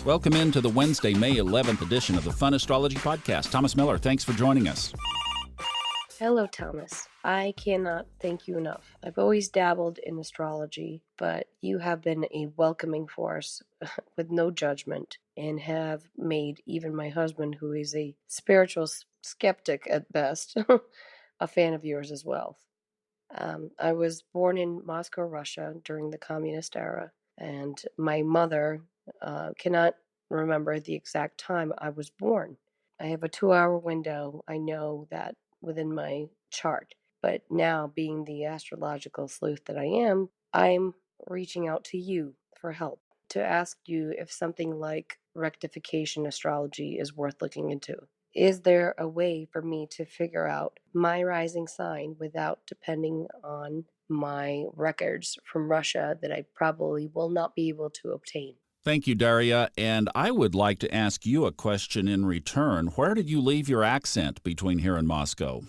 Welcome into the Wednesday, May 11th edition of the Fun Astrology Podcast. Thomas Miller, thanks for joining us. Hello, Thomas. I cannot thank you enough. I've always dabbled in astrology, but you have been a welcoming force with no judgment and have made even my husband, who is a spiritual skeptic at best, a fan of yours as well. I was born in Moscow, Russia during the communist era, and my mother cannot remember the exact time I was born. I have a 2-hour window. I know that within my chart. But now, being the astrological sleuth that I am, I'm reaching out to you for help, to ask you if something like rectification astrology is worth looking into. Is there a way for me to figure out my rising sign without depending on my records from Russia that I probably will not be able to obtain? Thank you, Daria. And I would like to ask you a question in return. Where did you leave your accent between here and Moscow?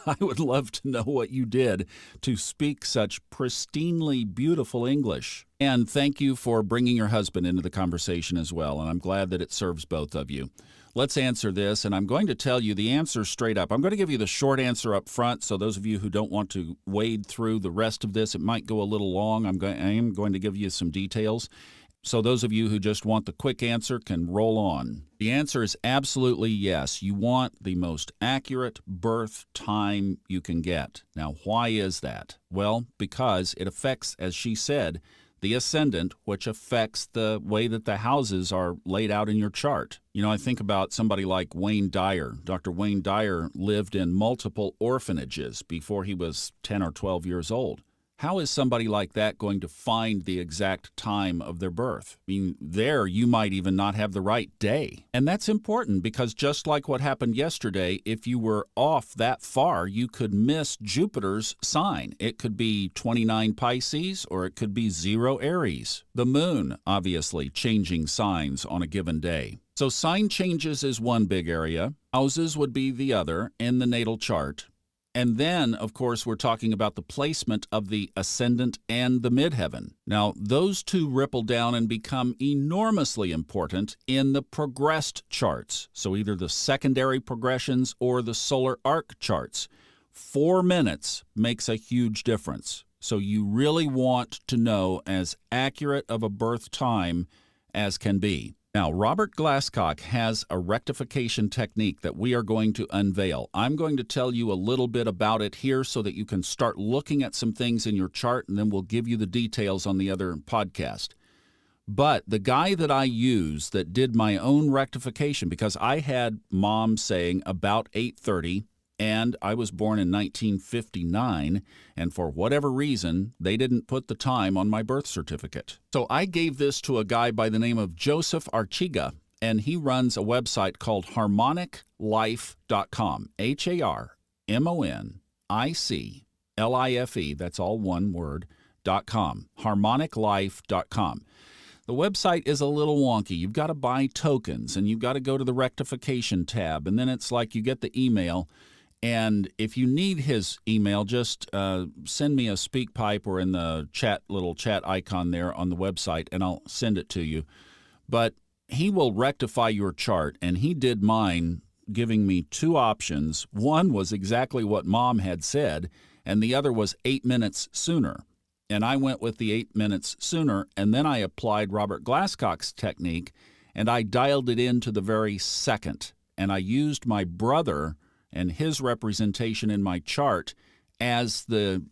I would love to know what you did to speak such pristinely beautiful English. And thank you for bringing your husband into the conversation as well. And I'm glad that it serves both of you. Let's answer this, and I'm going to tell you the answer straight up. I'm going to give you the short answer up front, so those of you who don't want to wade through the rest of this, it might go a little long. I am going to give you some details. So those of you who just want the quick answer can roll on. The answer is absolutely yes. You want the most accurate birth time you can get. Now, why is that? Well, because it affects, as she said, the ascendant, which affects the way that the houses are laid out in your chart. You know, I think about somebody like Wayne Dyer. Dr. Wayne Dyer lived in multiple orphanages before he was 10 or 12 years old. How is somebody like that going to find the exact time of their birth? I mean, there you might even not have the right day. And that's important because just like what happened yesterday, if you were off that far, you could miss Jupiter's sign. It could be 29 Pisces or it could be 0 Aries. The moon, obviously, changing signs on a given day. So sign changes is one big area. Houses would be the other in the natal chart. And then, of course, we're talking about the placement of the ascendant and the midheaven. Now, those two ripple down and become enormously important in the progressed charts. So either the secondary progressions or the solar arc charts. 4 minutes makes a huge difference. So you really want to know as accurate of a birth time as can be. Now, Robert Glasscock has a rectification technique that we are going to unveil. I'm going to tell you a little bit about it here so that you can start looking at some things in your chart, and then we'll give you the details on the other podcast. But the guy that I use that did my own rectification, because I had mom saying about 8:30, and I was born in 1959, and for whatever reason, they didn't put the time on my birth certificate. So I gave this to a guy by the name of Joseph Archiga, and he runs a website called harmoniclife.com, HARMONICLIFE, that's all one word, .com, harmoniclife.com. The website is a little wonky. You've got to buy tokens, and you've got to go to the rectification tab, and then it's like you get the email. And if you need his email, just send me a speak pipe or in the little chat icon there on the website, and I'll send it to you. But he will rectify your chart, and he did mine, giving me 2 options. One was exactly what Mom had said, and the other was 8 minutes sooner. And I went with the 8 minutes sooner, and then I applied Robert Glasscock's technique, and I dialed it in to the very second. And I used my brother and his representation in my chart as the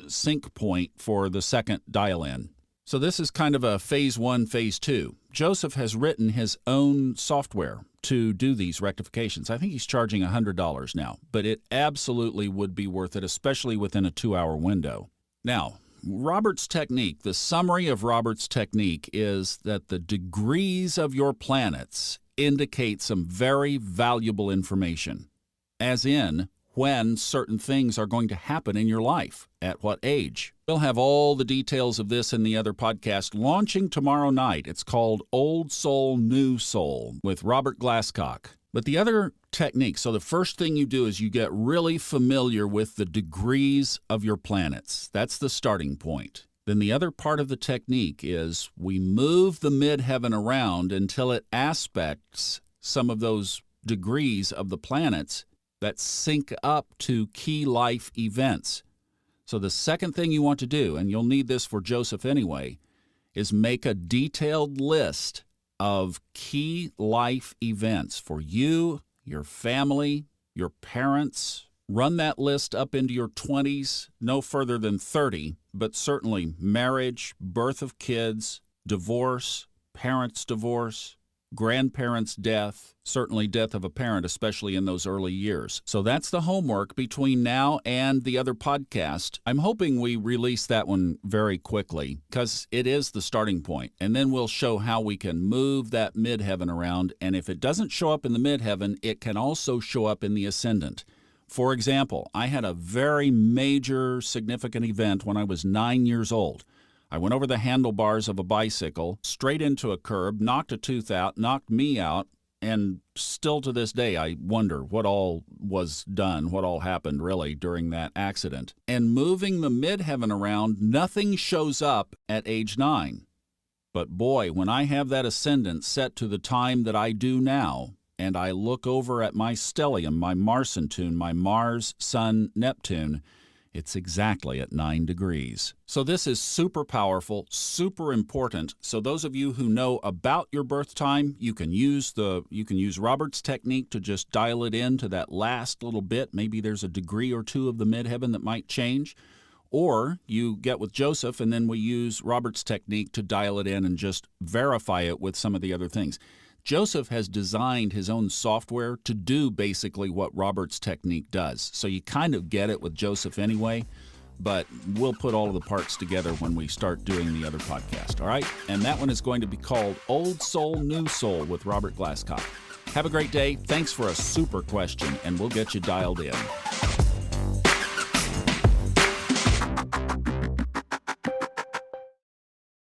sync point for the second dial-in. So this is kind of a phase 1, phase 2. Joseph has written his own software to do these rectifications. I think he's charging $100 now, but it absolutely would be worth it, especially within a 2-hour window. Now, Robert's technique, the summary of Robert's technique is that the degrees of your planets indicate some very valuable information. As in, when certain things are going to happen in your life, at what age. We'll have all the details of this in the other podcast launching tomorrow night. It's called Old Soul, New Soul with Robert Glasscock. But the other technique, so the first thing you do is you get really familiar with the degrees of your planets. That's the starting point. Then the other part of the technique is we move the midheaven around until it aspects some of those degrees of the planets that sync up to key life events. So the second thing you want to do, and you'll need this for Joseph anyway, is make a detailed list of key life events for you, your family, your parents. Run that list up into your 20s, no further than 30, but certainly marriage, birth of kids, divorce, parents' divorce, grandparents' death, certainly death of a parent, especially in those early years. So that's the homework between now and the other podcast. I'm hoping we release that one very quickly because it is the starting point. And then we'll show how we can move that midheaven around. And if it doesn't show up in the midheaven, it can also show up in the ascendant. For example, I had a very major significant event when I was 9 years old. I went over the handlebars of a bicycle, straight into a curb, knocked a tooth out, knocked me out, and still to this day I wonder what all was done, what all happened really during that accident. And moving the midheaven around, nothing shows up at age 9. But boy, when I have that ascendant set to the time that I do now, and I look over at my stellium, my Marsentune, my Mars, Sun, Neptune, it's exactly at 9 degrees. So this is super powerful, super important. So those of you who know about your birth time, you can use Robert's technique to just dial it in to that last little bit. Maybe there's a degree or two of the midheaven that might change. Or you get with Joseph, and then we use Robert's technique to dial it in and just verify it with some of the other things. Joseph has designed his own software to do basically what Robert's technique does. So you kind of get it with Joseph anyway, but we'll put all of the parts together when we start doing the other podcast, all right? And that one is going to be called Old Soul, New Soul with Robert Glasscock. Have a great day. Thanks for a super question, and we'll get you dialed in.